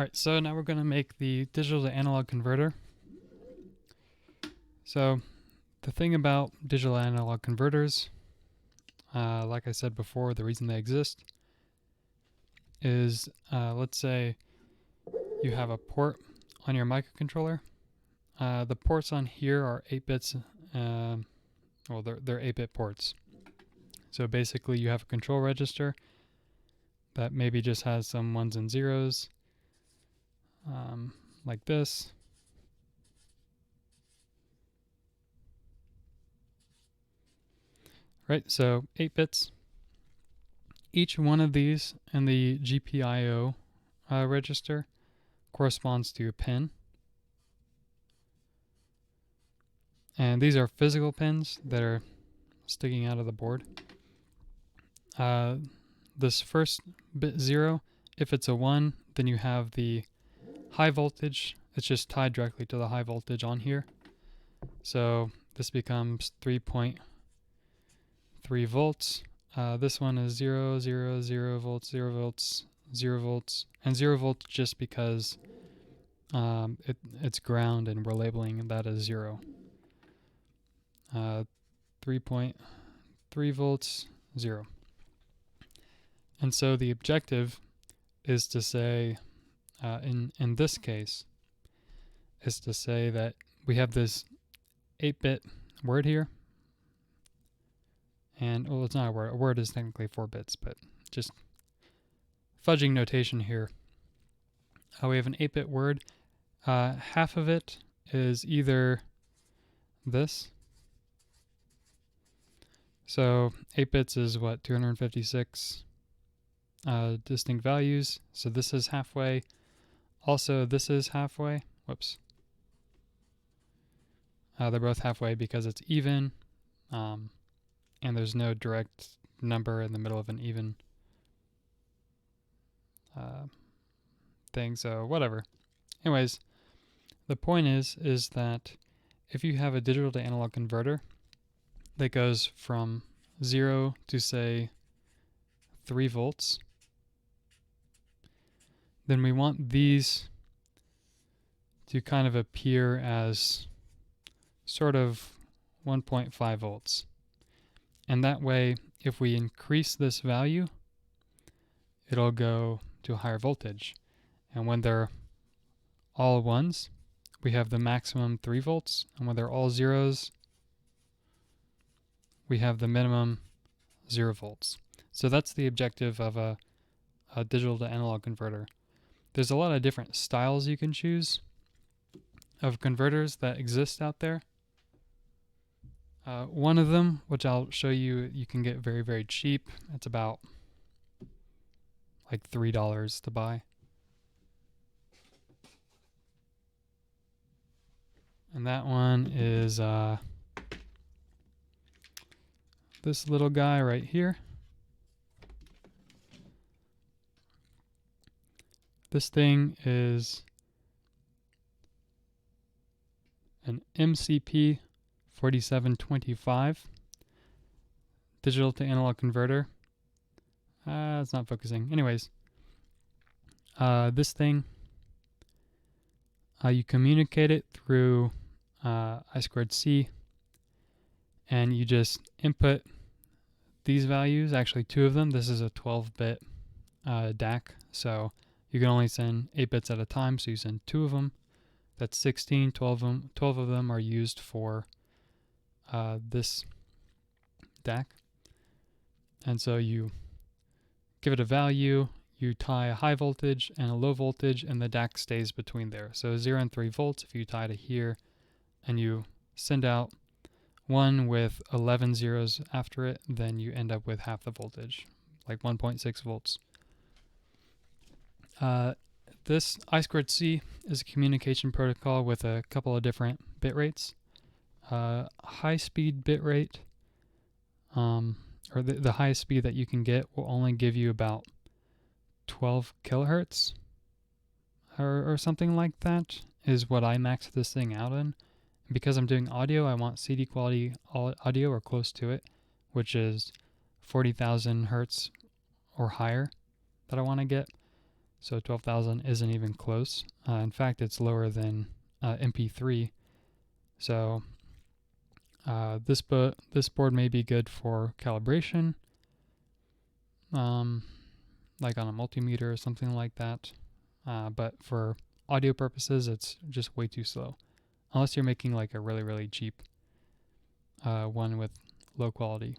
Alright, so now we're going to make the digital to analog converter. So the thing about digital to analog converters, like I said before, the reason they exist is, let's say you have a port on your microcontroller. The ports on here are 8 bits, well they're 8-bit ports. So basically you have a control register that maybe just has some ones and zeros, like this. Right, so 8 bits. Each one of these in the GPIO register corresponds to a pin. And these are physical pins that are sticking out of the board. This first bit 0, if it's a 1, then you have the high voltage. It's just tied directly to the high voltage on here. So this becomes 3.3 volts. This one is 0, 0, 0 volts, 0 volts, 0 volts, and 0 volts just because it's ground and we're labeling that as 0. 3.3 volts, 0. And so the objective is to say, in this case, is to say that we have this 8-bit word here. And, well, it's not a word. A word is technically 4 bits, but just fudging notation here. We have an 8-bit word. Half of it is either this. So 8 bits is what, 256 distinct values. So this is halfway. Also, this is halfway. Whoops. They're both halfway because it's even. And there's no direct number in the middle of an even thing, so whatever. Anyways, the point is that if you have a digital to analog converter that goes from 0 to, say, 3 volts, then we want these to kind of appear as sort of 1.5 volts. And that way, if we increase this value, it'll go to a higher voltage. And when they're all ones, we have the maximum 3 volts. And when they're all zeros, we have the minimum 0 volts. So that's the objective of a digital to analog converter. There's a lot of different styles you can choose of converters that exist out there. One of them, which I'll show you, you can get very, very cheap. It's about like $3 to buy. And that one is this little guy right here. This thing is an MCP 4725 digital to analog converter. It's not focusing. Anyways, this thing, you communicate it through I2C, and you just input these values, actually 2 of them. This is a 12-bit DAC, so you can only send 8 bits at a time, so you send 2 of them. That's 16, 12 of them are used for this DAC. And so you give it a value, you tie a high voltage and a low voltage, and the DAC stays between there. So 0 and 3 volts, if you tie to here, and you send out one with 11 zeros after it, then you end up with half the voltage, like 1.6 volts. This I2C is a communication protocol with a couple of different bit rates. High-speed bit rate, or the highest speed that you can get, will only give you about 12 kilohertz or something like that is what I maxed this thing out in. Because I'm doing audio, I want CD quality audio or close to it, which is 40,000 hertz or higher that I want to get. So 12,000 isn't even close. In fact, it's lower than MP3. So this board may be good for calibration, like on a multimeter or something like that. But for audio purposes, it's just way too slow. Unless you're making like a really, really cheap one with low quality.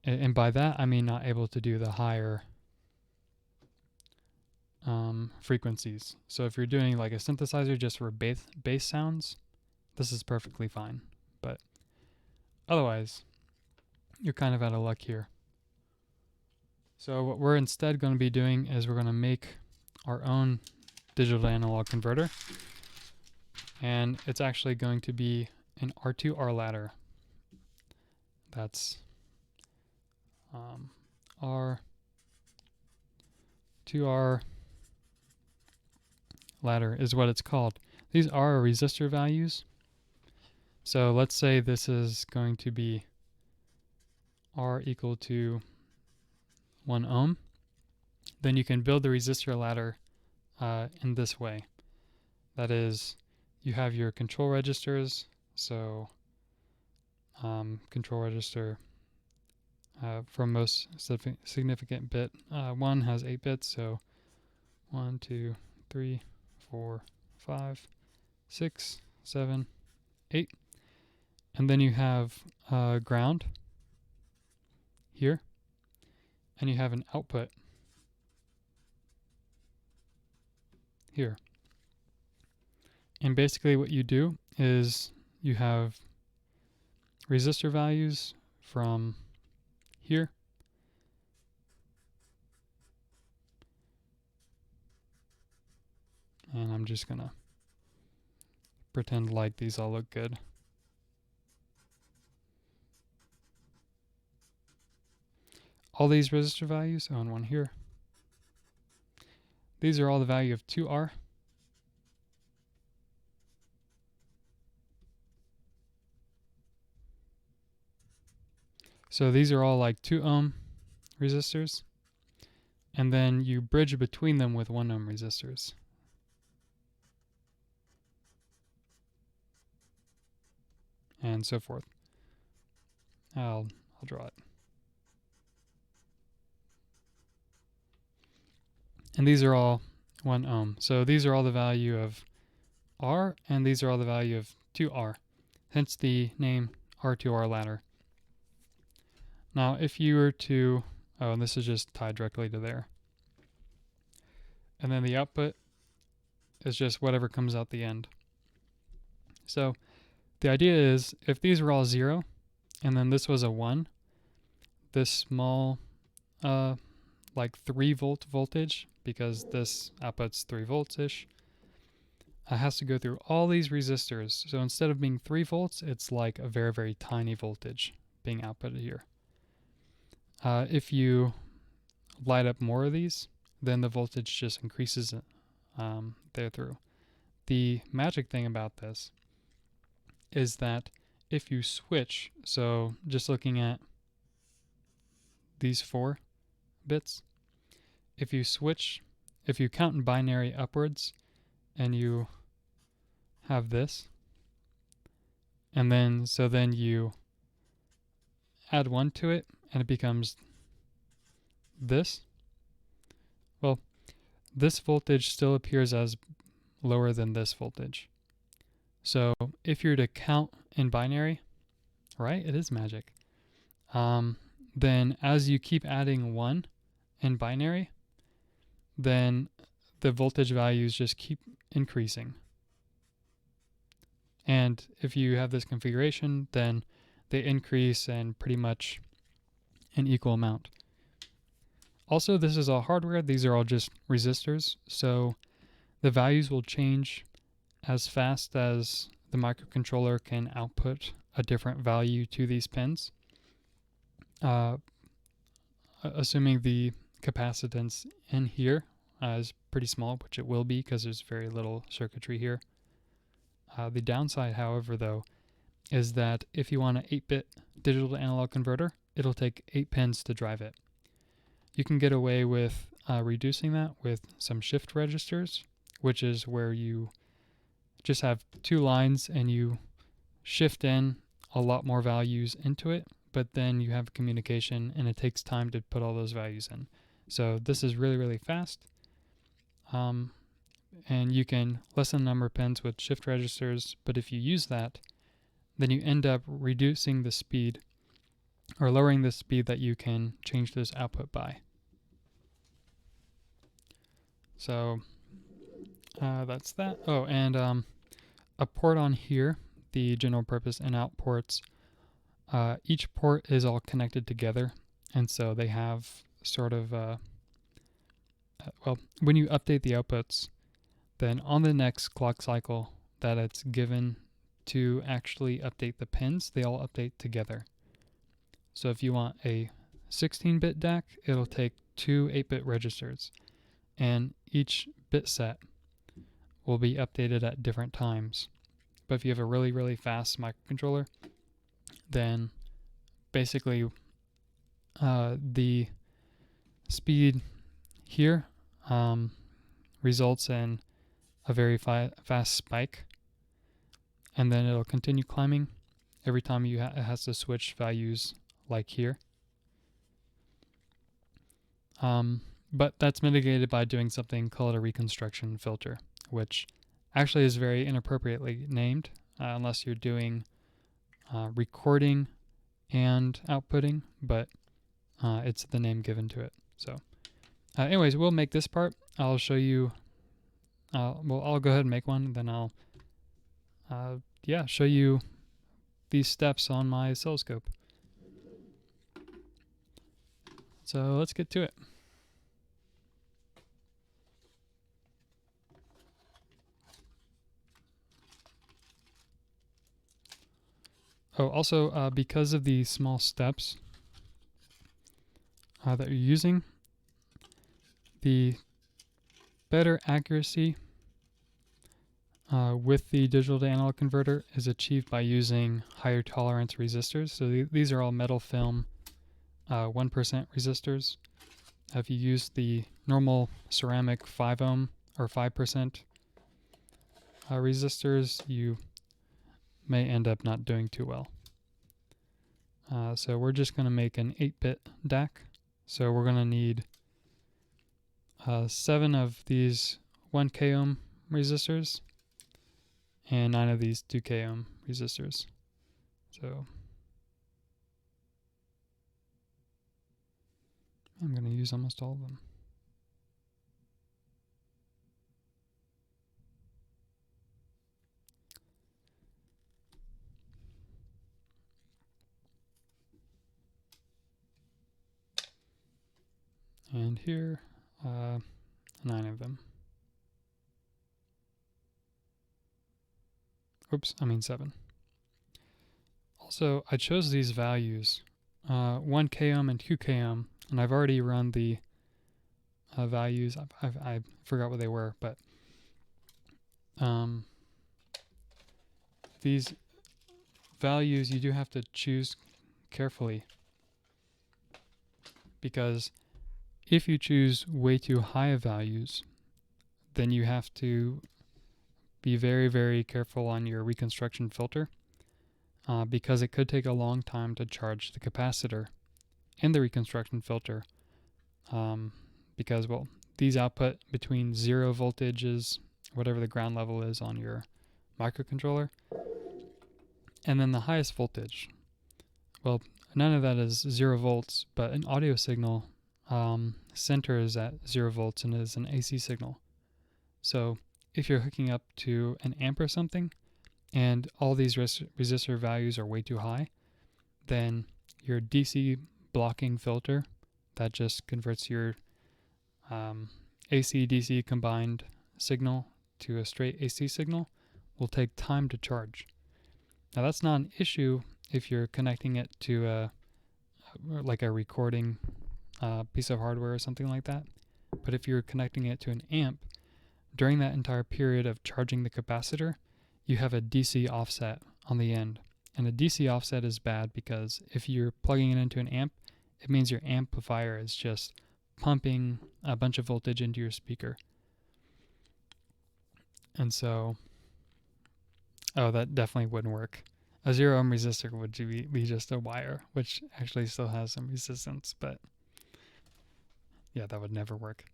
And by that, I mean not able to do the higher frequencies. So if you're doing like a synthesizer just for bass sounds, this is perfectly fine. But otherwise, you're kind of out of luck here. So what we're instead going to be doing is we're going to make our own digital to analog converter. And it's actually going to be an R2R ladder. That's R2R ladder is what it's called. These are resistor values. So let's say this is going to be R equal to 1 ohm. Then you can build the resistor ladder in this way. That is, you have your control registers. So control register from most significant bit 1 has 8 bits. So 1, 2, 3, 4, 5, 6, 7, 8. And then you have ground here. And you have an output here. And basically what you do is you have resistor values from here and I'm just gonna pretend like these all look good. All these resistor values, and one here, these are all the value of 2R. So these are all like 2 ohm resistors, and then you bridge between them with 1 ohm resistors. And so forth. I'll draw it. And these are all 1 ohm. So these are all the value of R, and these are all the value of 2R. Hence the name R2R ladder. Now if you were to, oh, and this is just tied directly to there. And then the output is just whatever comes out the end. So the idea is if these were all 0, and then this was a 1, this small like 3 volt voltage, because this output's 3 volts-ish, has to go through all these resistors. So instead of being 3 volts, it's like a very, very tiny voltage being outputted here. If you light up more of these, then the voltage just increases there through. The magic thing about this is that if you switch, so just looking at these 4 bits, if you switch, if you count in binary upwards and you have this, and then so then you add 1 to it and it becomes this, well, this voltage still appears as lower than this voltage. So if you're to count in binary, right, it is magic, then as you keep adding 1 in binary, then the voltage values just keep increasing. And if you have this configuration, then they increase in pretty much an equal amount. Also, this is all hardware. These are all just resistors, so the values will change as fast as the microcontroller can output a different value to these pins. Assuming the capacitance in here is pretty small, which it will be because there's very little circuitry here. The downside, however, though, is that if you want an 8-bit digital to analog converter, it'll take 8 pins to drive it. You can get away with reducing that with some shift registers, which is where you just have two lines and you shift in a lot more values into it, but then you have communication and it takes time to put all those values in. So this is really, really fast. And you can lessen the number of pins with shift registers, but if you use that, then you end up reducing the speed or lowering the speed that you can change this output by. So that's that. Oh, and a port on here, the general purpose in out ports, each port is all connected together, and so they have sort of, well, when you update the outputs, then on the next clock cycle that it's given to actually update the pins, they all update together. So if you want a 16-bit DAC, it'll take two 8-bit registers, and each bit set will be updated at different times. But if you have a really, really fast microcontroller, then basically the speed here results in a very fast spike, and then it'll continue climbing every time it has to switch values, like here. But that's mitigated by doing something called a reconstruction filter, which actually is very inappropriately named unless you're doing recording and outputting, but it's the name given to it. So anyways, we'll make this part. I'll show you, well, I'll go ahead and make one, and then I'll show you these steps on my oscilloscope. So let's get to it. Oh, also, because of the small steps that you're using, the better accuracy with the digital to analog converter is achieved by using higher tolerance resistors. So these are all metal film 1% resistors. If you use the normal ceramic 5 ohm or 5% resistors, you may end up not doing too well. So we're just going to make an 8-bit DAC. So we're going to need 7 of these 1k ohm resistors and 9 of these 2k ohm resistors. So I'm going to use almost all of them. And here, 9 of them. Oops, I mean 7. Also, I chose these values, 1k ohm and 2k ohm, and I've already run the values. I forgot what they were, but these values you do have to choose carefully, because if you choose way too high values, then you have to be very, very careful on your reconstruction filter, because it could take a long time to charge the capacitor in the reconstruction filter, because, well, these output between 0 voltages, whatever the ground level is on your microcontroller, and then the highest voltage. Well, none of that is 0 volts, but an audio signal centers at 0 volts and is an AC signal. So if you're hooking up to an amp or something, and all these resistor values are way too high, then your DC blocking filter that just converts your AC-DC combined signal to a straight AC signal will take time to charge. Now that's not an issue if you're connecting it to like a recording piece of hardware or something like that. But if you're connecting it to an amp, during that entire period of charging the capacitor, you have a DC offset on the end. And a DC offset is bad because if you're plugging it into an amp, it means your amplifier is just pumping a bunch of voltage into your speaker. And so, oh, that definitely wouldn't work. A 0 ohm resistor would be just a wire, which actually still has some resistance, but yeah, that would never work.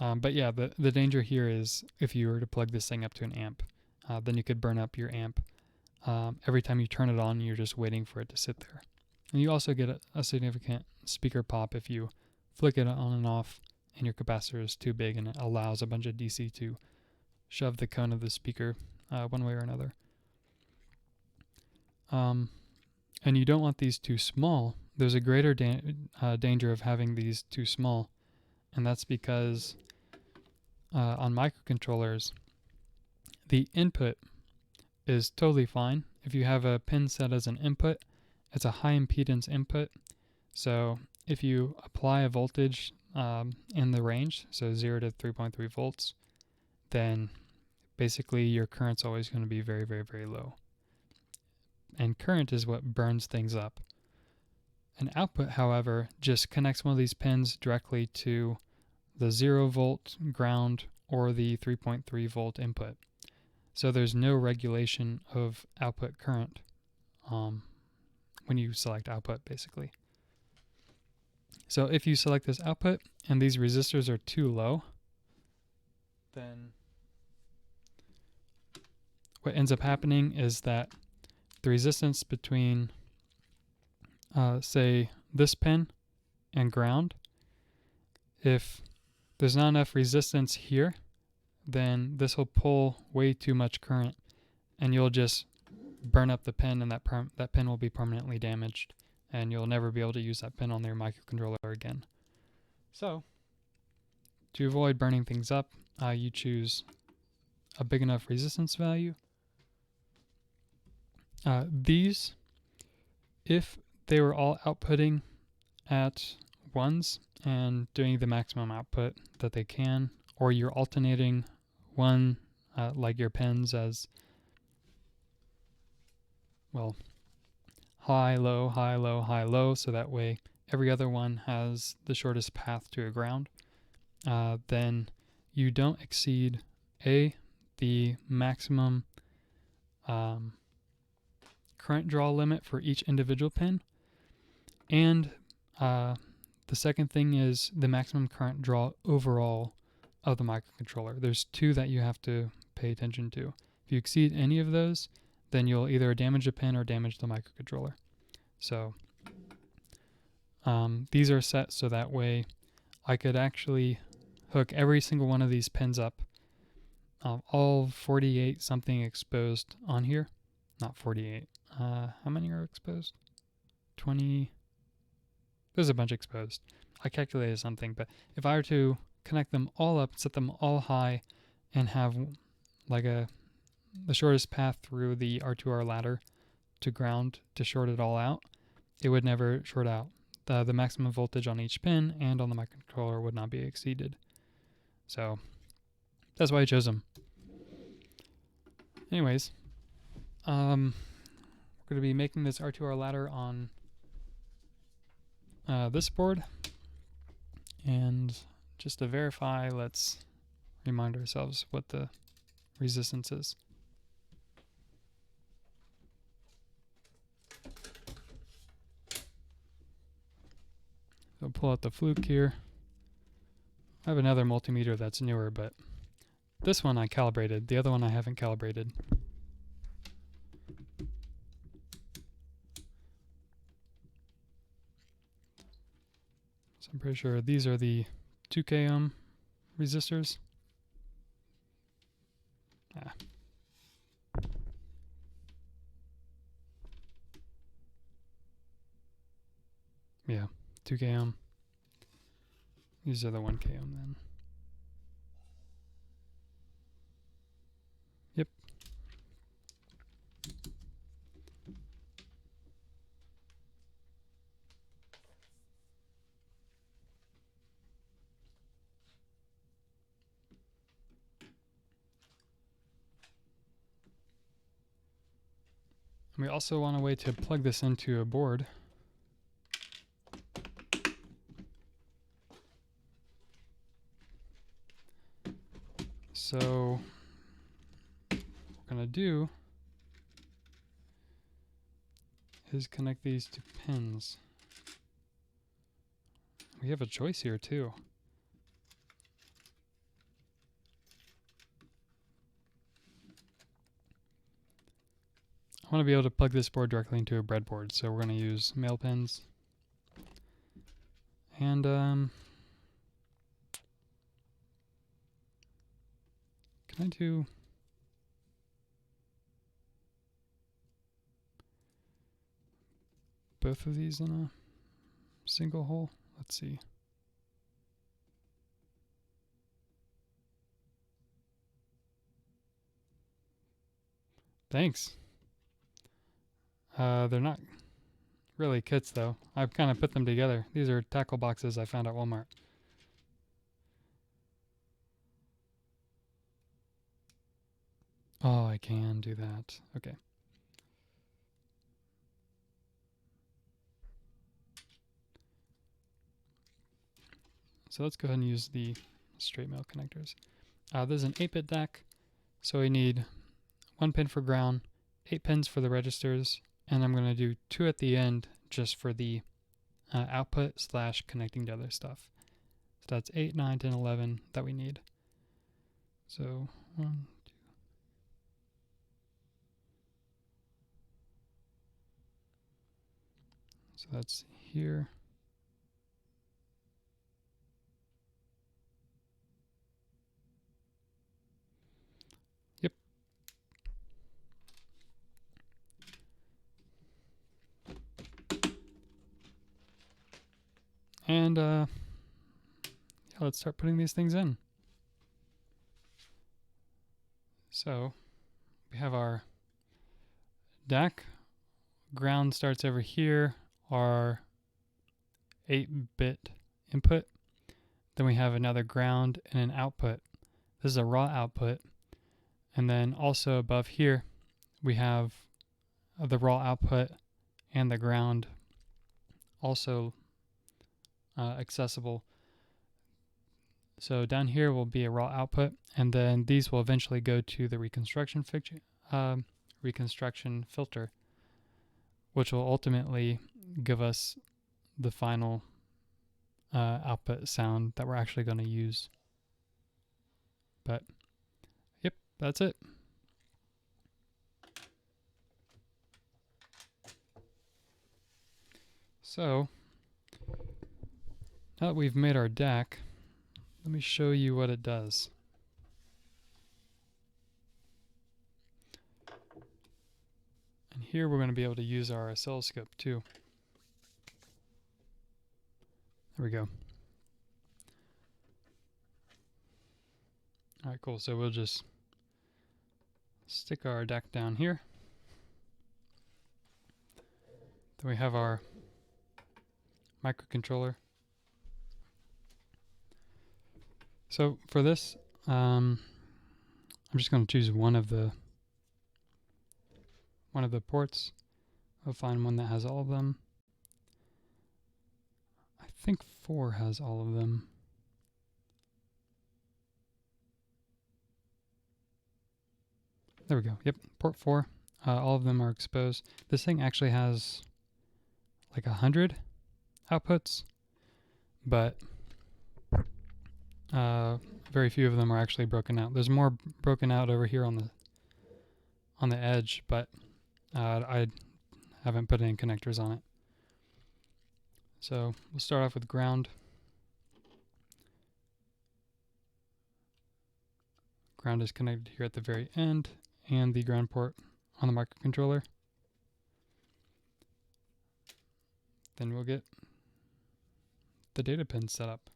But yeah, the danger here is if you were to plug this thing up to an amp, then you could burn up your amp. Every time you turn it on, you're just waiting for it to sit there. And you also get a significant speaker pop if you flick it on and off and your capacitor is too big and it allows a bunch of DC to shove the cone of the speaker one way or another. And you don't want these too small. There's a greater danger of having these too small, and that's because on microcontrollers, the input is totally fine. If you have a pin set as an input, it's a high impedance input. So if you apply a voltage in the range, so 0 to 3.3 volts, then basically your current's always going to be very, very, very low. And current is what burns things up. An output, however, just connects one of these pins directly to the 0 volt ground or the 3.3 volt input. So there's no regulation of output current when you select output, basically. So if you select this output and these resistors are too low, then what ends up happening is that the resistance between, say, this pin and ground, if there's not enough resistance here, then this will pull way too much current and you'll just burn up the pin, and that pin will be permanently damaged and you'll never be able to use that pin on your microcontroller again. So to avoid burning things up, you choose a big enough resistance value. These, if they were all outputting at ones and doing the maximum output that they can, or you're alternating one, like your pins as, well, high, low, high, low, high, low, so that way every other one has the shortest path to a ground, then you don't exceed the maximum current draw limit for each individual pin, and the second thing is the maximum current draw overall of the microcontroller. There's two that you have to pay attention to. If you exceed any of those, then you'll either damage the pin or damage the microcontroller. So these are set so that way I could actually hook every single one of these pins up, all 48 something exposed on here. Not 48. How many are exposed? 20. There's a bunch exposed. I calculated something, but if I were to connect them all up, set them all high, and have like the shortest path through the R2R ladder to ground to short it all out, it would never short out. The maximum voltage on each pin and on the microcontroller would not be exceeded. So that's why I chose them. Anyways, we're going to be making this R2R ladder on this board. And just to verify, let's remind ourselves what the resistance is. So pull out the fluke here. I have another multimeter that's newer, but this one I calibrated. The other one I haven't calibrated. So I'm pretty sure these are the 2K ohm resistors. Yeah, 2K ohm. These are the 1K ohm then. Yep. And we also want a way to plug this into a board. So what we're going to do is connect these to pins. We have a choice here too. I want to be able to plug this board directly into a breadboard, so we're going to use male pins. And can I do both of these in a single hole? Let's see. Thanks. They're not really kits though. I've kind of put them together. These are tackle boxes I found at Walmart. Oh, I can do that. Okay. So let's go ahead and use the straight male connectors. This is an 8-bit DAC, so we need 1 pin for ground, 8 pins for the registers, and I'm going to do 2 at the end just for the output / connecting to other stuff. So that's 8, 9, 10, 11 that we need. So 1, 2. So that's here. Yep. And yeah, let's start putting these things in. So we have our DAC. Ground starts over here, our 8-bit input. Then we have another ground and an output. This is a raw output. And then also above here, we have the raw output and the ground also accessible. So down here will be a raw output, and then these will eventually go to the reconstruction filter, which will ultimately give us the final output sound that we're actually going to use. But yep, that's it. So now that we've made our DAC, let me show you what it does. And here we're going to be able to use our oscilloscope too. There we go. Alright, cool. So we'll just stick our DAC down here. Then we have our microcontroller. So for this, I'm just going to choose one of the ports. I'll find one that has all of them. I think 4 has all of them. There we go. Yep, port 4. All of them are exposed. This thing actually has like 100 outputs, but very few of them are actually broken out. There's more broken out over here on the edge, but I haven't put any connectors on it. So we'll start off with ground. Ground is connected here at the very end, and the ground port on the microcontroller. Then we'll get the data pin set up.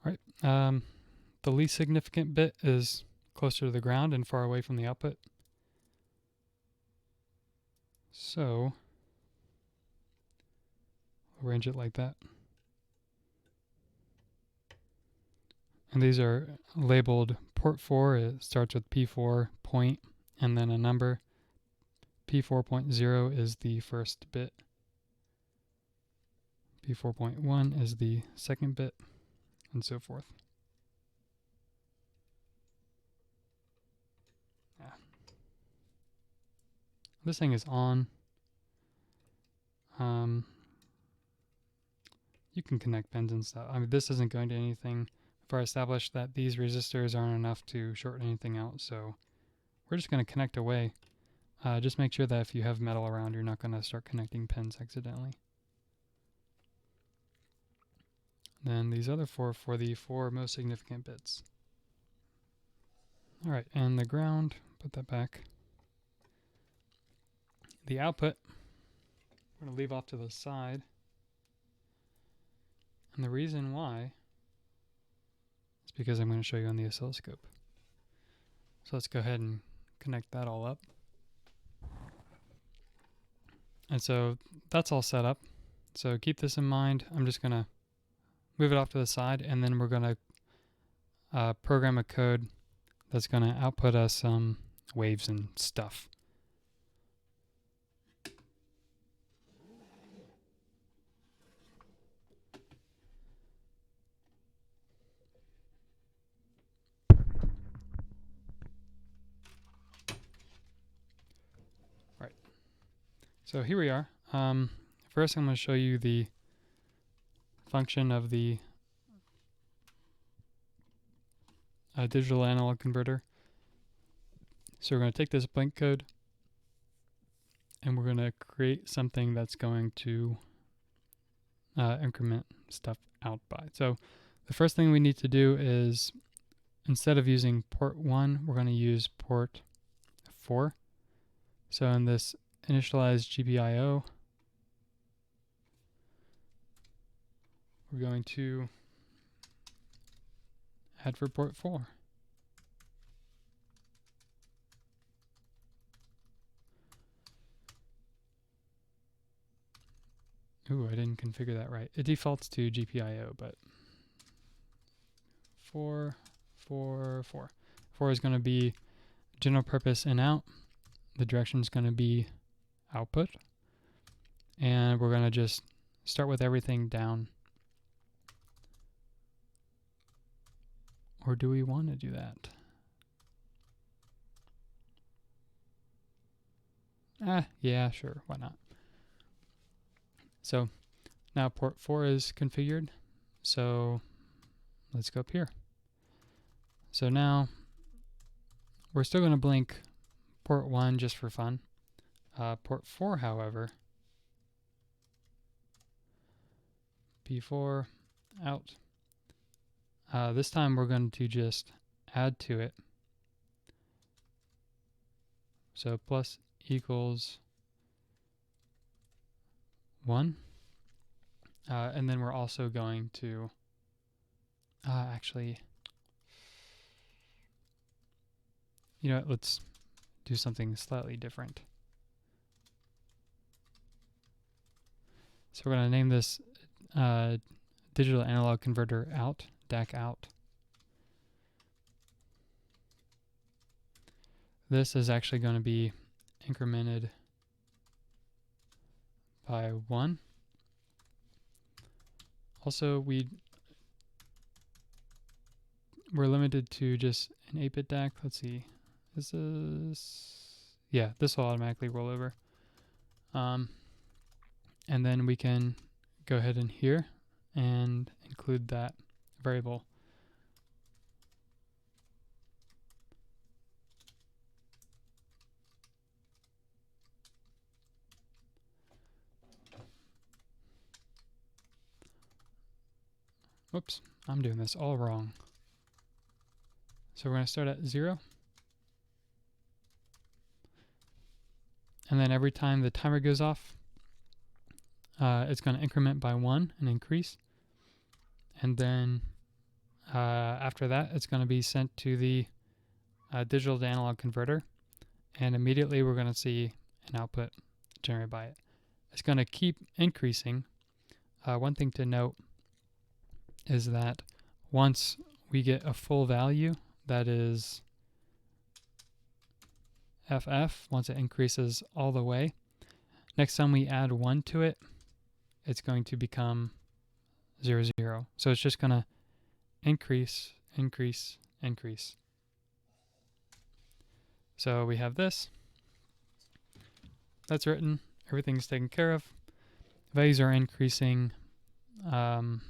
All right. The least significant bit is closer to the ground and far away from the output. So arrange it like that. And these are labeled port 4. It starts with P4 point and then a number. P4.0 is the first bit. P4.1 is the second bit, and so forth. Yeah. This thing is on. You can connect pins and stuff. I mean, this isn't going to anything. I've already established that these resistors aren't enough to short anything out, so we're just going to connect away. Just make sure that if you have metal around, you're not going to start connecting pins accidentally. Then these other four for the 4 most significant bits. Alright, and the ground, put that back. The output, we're going to leave off to the side. And the reason why is because I'm going to show you on the oscilloscope. So let's go ahead and connect that all up. And so that's all set up. So keep this in mind. I'm just going to move it off to the side, and then we're going to program a code that's going to output us some waves and stuff. Right. So here we are. First I'm going to show you the function of the digital analog converter. So we're going to take this blank code and we're going to create something that's going to increment stuff out by. So the first thing we need to do is, instead of using port 1, we're going to use port 4. So in this initialize GPIO, we're going to add for port 4. Ooh, I didn't configure that right. It defaults to GPIO, but 4, 4, 4. 4 is going to be general purpose in out. The direction is going to be output. And we're going to just start with everything down. Or do we want to do that? Yeah, sure, why not? So now port 4 is configured. So let's go up here. So now we're still going to blink port 1 just for fun. Port 4, however, P4 out. This time we're going to just add to it. So plus equals 1. And then we're also going to actually, you know what, let's do something slightly different. So we're going to name this digital analog converter out, DAC out. This is actually going to be incremented by 1. Also, we're limited to just an 8-bit DAC. Let's see. This will automatically roll over. And then we can go ahead in here and include that variable. Whoops, I'm doing this all wrong. So we're going to start at 0. And then every time the timer goes off, it's going to increment by 1 and increase. And then after that, it's going to be sent to the digital to analog converter. And immediately we're going to see an output generated by it. It's going to keep increasing. One thing to note is that once we get a full value that is FF once it increases all the way. Next time we add 1 to it, it's going to become 0, 0. So it's just going to increase, increase, increase. So we have this. That's written. Everything's taken care of. Values are increasing 10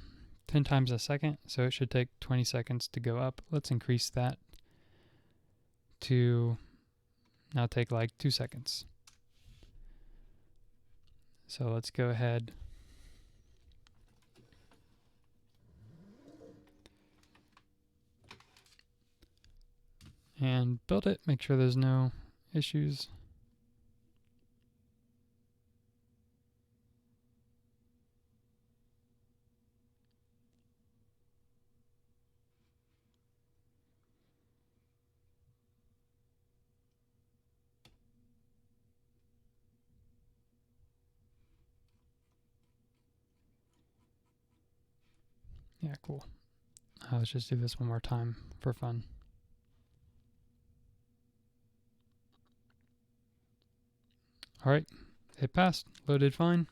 times a second, so it should take 20 seconds to go up. Let's increase that to now take like 2 seconds. So let's go ahead and build it. Make sure there's no issues. Yeah, cool. Let's just do this one more time for fun. All right, it passed, loaded fine.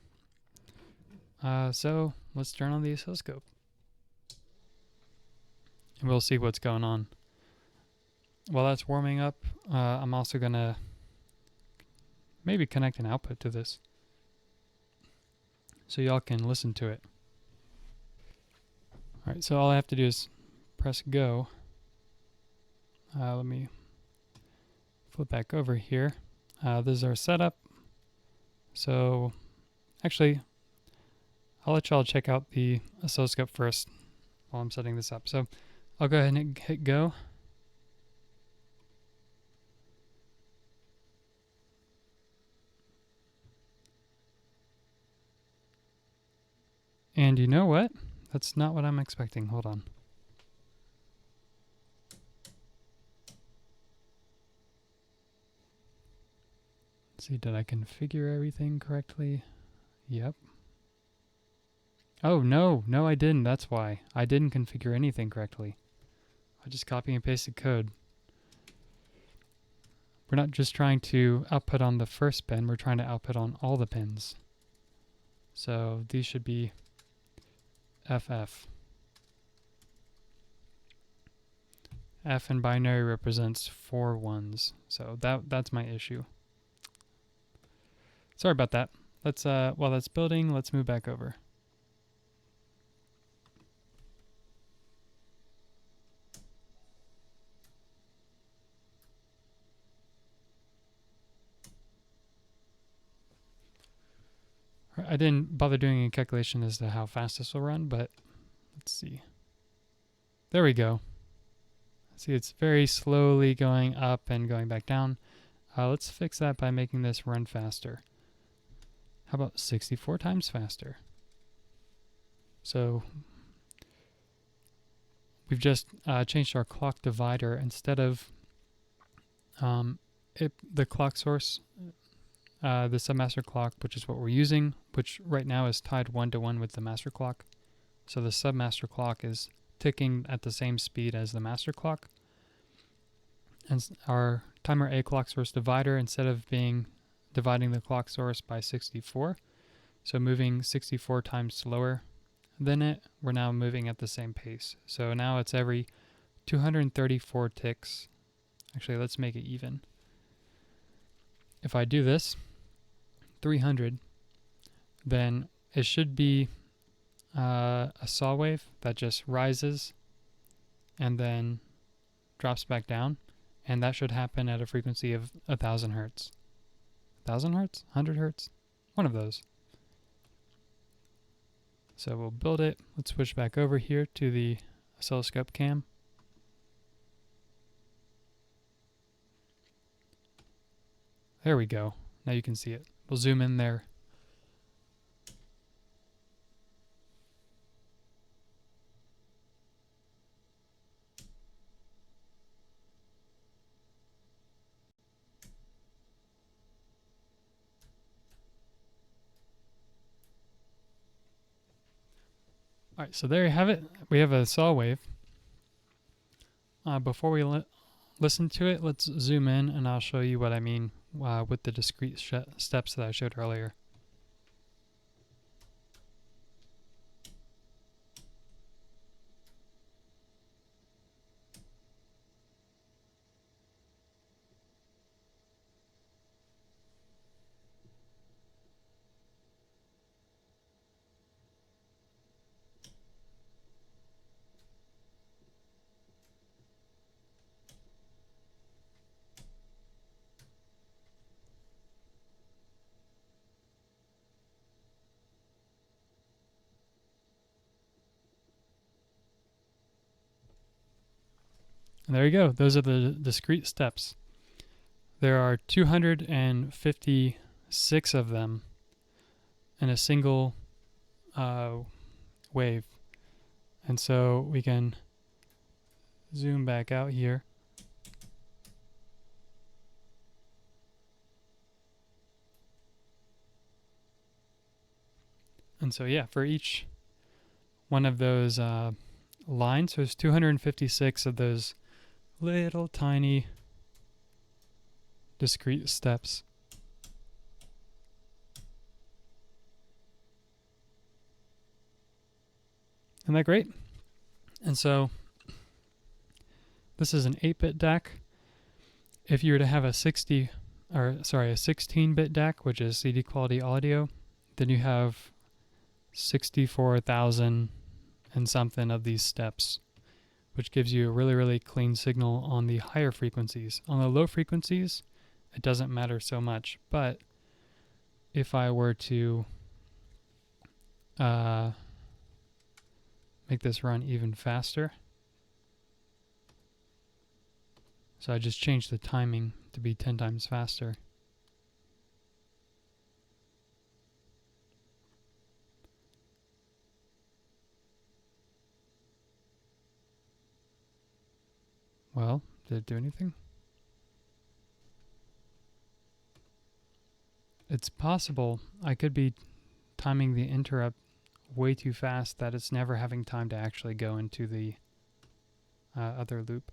So let's turn on the oscilloscope and we'll see what's going on. While that's warming up, I'm also gonna maybe connect an output to this so y'all can listen to it. All right, so all I have to do is press go. Let me flip back over here. This is our setup. So actually, I'll let y'all check out the oscilloscope first while I'm setting this up. So I'll go ahead and hit go. And you know what? That's not what I'm expecting. Hold on. Let's see, did I configure everything correctly? Yep. Oh, no, I didn't. That's why. I didn't configure anything correctly. I just copy and pasted code. We're not just trying to output on the first pin, we're trying to output on all the pins. So these should be FF. F in binary represents 4 ones. So that's my issue. Sorry about that. Let's while that's building, let's move back over. I didn't bother doing a calculation as to how fast this will run, but let's see. There we go. See, it's very slowly going up and going back down. Let's fix that by making this run faster. How about 64 times faster? So we've just changed our clock divider. Instead of the clock source, the submaster clock, which is what we're using, which right now is tied 1-to-1 with the master clock. So the submaster clock is ticking at the same speed as the master clock. And our timer A clock source divider, instead of dividing the clock source by 64, so moving 64 times slower than it, we're now moving at the same pace. So now it's every 234 ticks. Actually, let's make it even. If I do this, 300, then it should be a saw wave that just rises and then drops back down, and that should happen at a frequency of 1,000 hertz. 1,000 hertz? 100 hertz? One of those. So we'll build it. Let's switch back over here to the oscilloscope cam. There we go. Now you can see it. We'll zoom in there. All right, so there you have it. We have a saw wave. before we listen to it, let's zoom in and I'll show you what I mean with the discrete steps that I showed earlier. And there you go. Those are the discrete steps. There are 256 of them in a single wave. And so we can zoom back out here. And so yeah, for each one of those lines, there's 256 of those little tiny discrete steps. Isn't that great? And so this is an 8-bit DAC. If you were to have a 16-bit DAC, which is CD quality audio, then you have 64,000 and something of these steps, which gives you a really, really clean signal on the higher frequencies. On the low frequencies, it doesn't matter so much. But if I were to make this run even faster, so I just changed the timing to be 10 times faster. Well, did it do anything? It's possible I could be timing the interrupt way too fast that it's never having time to actually go into the other loop.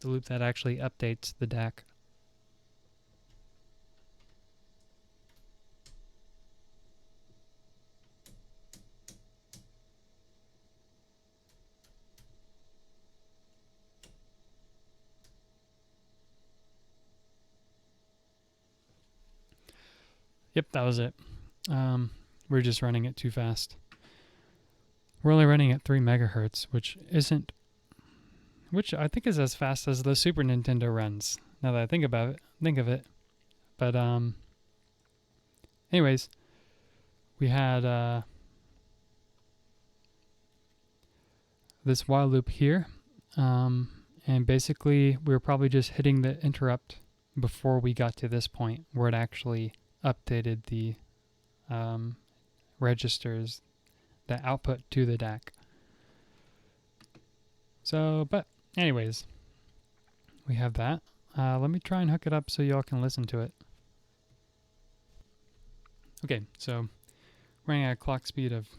The loop that actually updates the DAC. Yep, that was it. We're just running it too fast. We're only running at 3 megahertz, which I think is as fast as the Super Nintendo runs. Now that I think of it. But anyways, we had this while loop here, and basically we were probably just hitting the interrupt before we got to this point where it actually updated the registers, the output to the DAC. So, but anyways, we have that. Let me try and hook it up so y'all can listen to it. Okay, so running at a clock speed of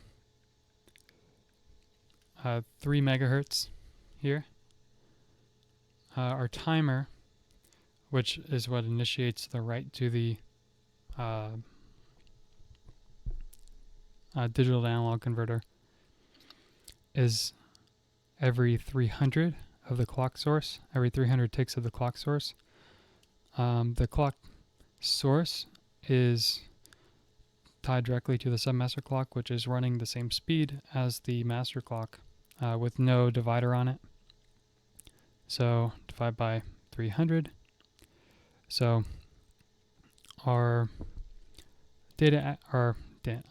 3 megahertz here. Our timer, which is what initiates the write to the digital to analog converter, is every 300 of the clock source, every 300 ticks of the clock source. The clock source is tied directly to the submaster clock, which is running the same speed as the master clock with no divider on it. So divide by 300. So our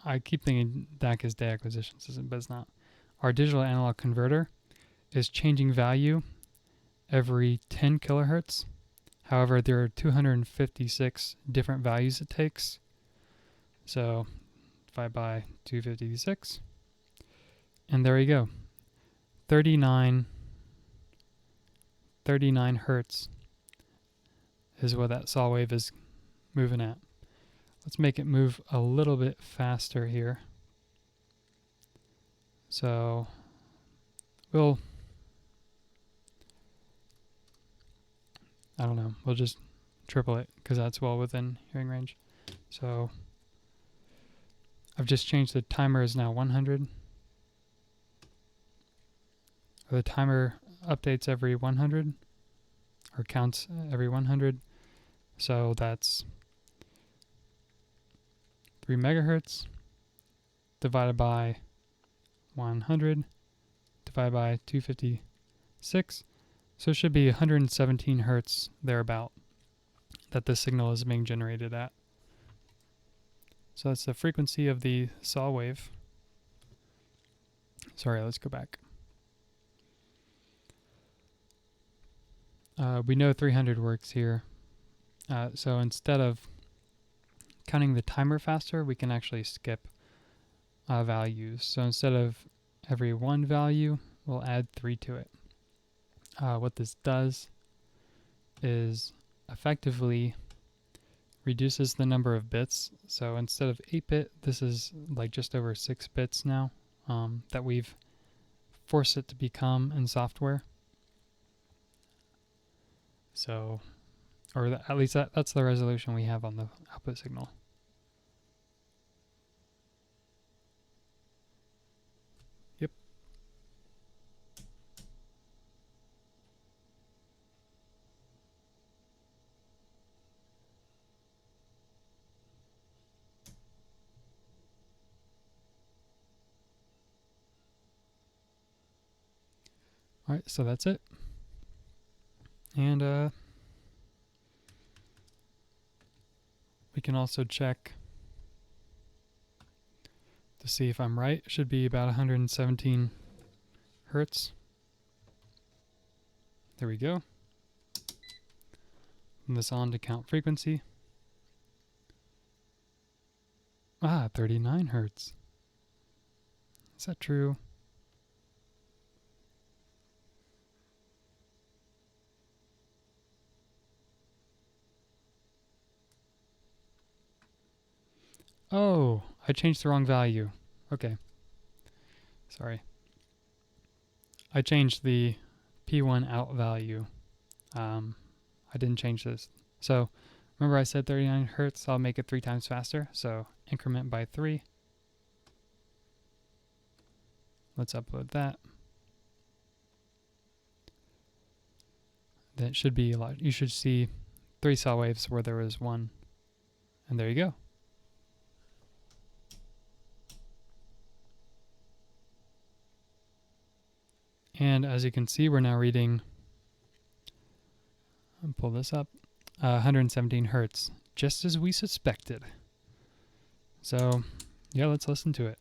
I keep thinking DAC is data acquisition system, but it's not. Our digital analog converter is changing value every 10 kilohertz. However, there are 256 different values it takes. So divide by 256. And there you go. 39 hertz is what that saw wave is moving at. Let's make it move a little bit faster here. So we'll, I don't know, we'll just triple it because that's well within hearing range. So I've just changed the timer is now 100. The timer updates every 100 or counts every 100. So that's 3 megahertz divided by 100 divided by 256. So it should be 117 hertz thereabout that the signal is being generated at. So that's the frequency of the saw wave. Sorry, let's go back. We know 300 works here. So instead of counting the timer faster, we can actually skip values. So instead of every one value, we'll add 3 to it. What this does is effectively reduces the number of bits. So instead of 8-bit, this is like just over 6 bits now that we've forced it to become in software. So, or at least that's the resolution we have on the output signal. Yep. All right, so that's it. And we can also check to see if I'm right. It should be about 117 hertz. There we go. Turn this on to count frequency. 39 hertz. Is that true? Oh, I changed the wrong value. Okay. Sorry. I changed the P1 out value. I didn't change this. So remember I said 39 hertz, I'll make it 3 times faster. So increment by 3. Let's upload that. Then it should be a lot. You should see 3 saw waves where there was 1. And there you go. And as you can see, we're now reading, I'll pull this up, 117 hertz, just as we suspected. So, yeah, let's listen to it.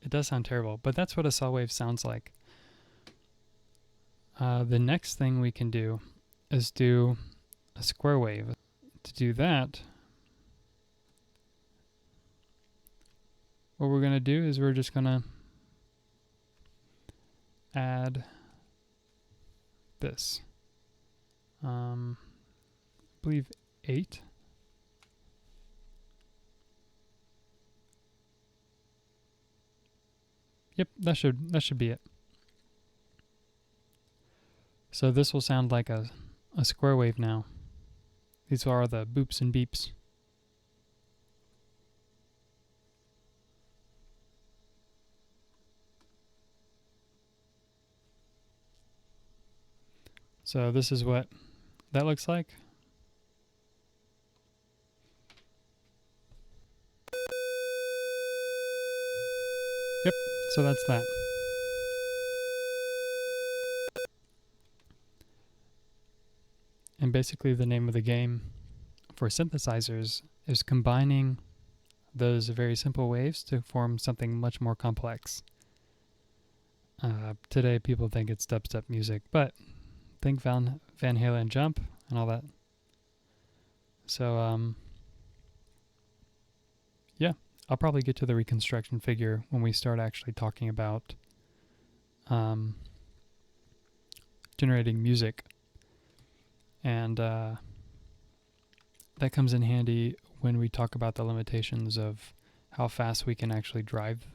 It does sound terrible, but that's what a saw wave sounds like. The next thing we can do is do a square wave. To do that, what we're going to do is we're just going to add this. I believe 8. Yep, that should be it. So this will sound like a square wave now. These are the boops and beeps. So this is what that looks like. Yep, so that's that. And basically the name of the game for synthesizers is combining those very simple waves to form something much more complex. Today people think it's dubstep music, but think Van Halen Jump and all that. So I'll probably get to the reconstruction figure when we start actually talking about generating music. And that comes in handy when we talk about the limitations of how fast we can actually drive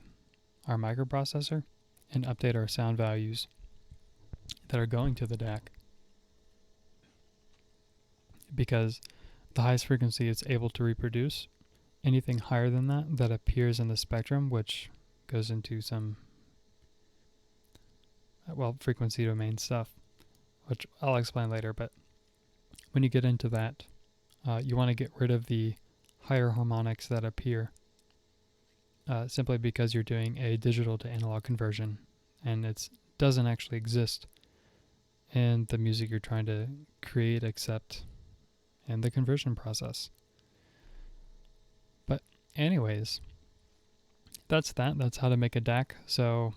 our microprocessor and update our sound values that are going to the DAC. Because the highest frequency it's able to reproduce, anything higher than that appears in the spectrum, which goes into some frequency domain stuff, which I'll explain later. But when you get into that, you want to get rid of the higher harmonics that appear simply because you're doing a digital to analog conversion, and it doesn't actually exist in the music you're trying to create except in the conversion process. But anyways, that's how to make a DAC. So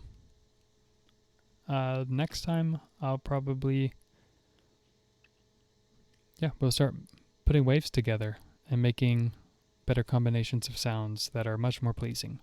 next time I'll probably we'll start putting waves together and making better combinations of sounds that are much more pleasing.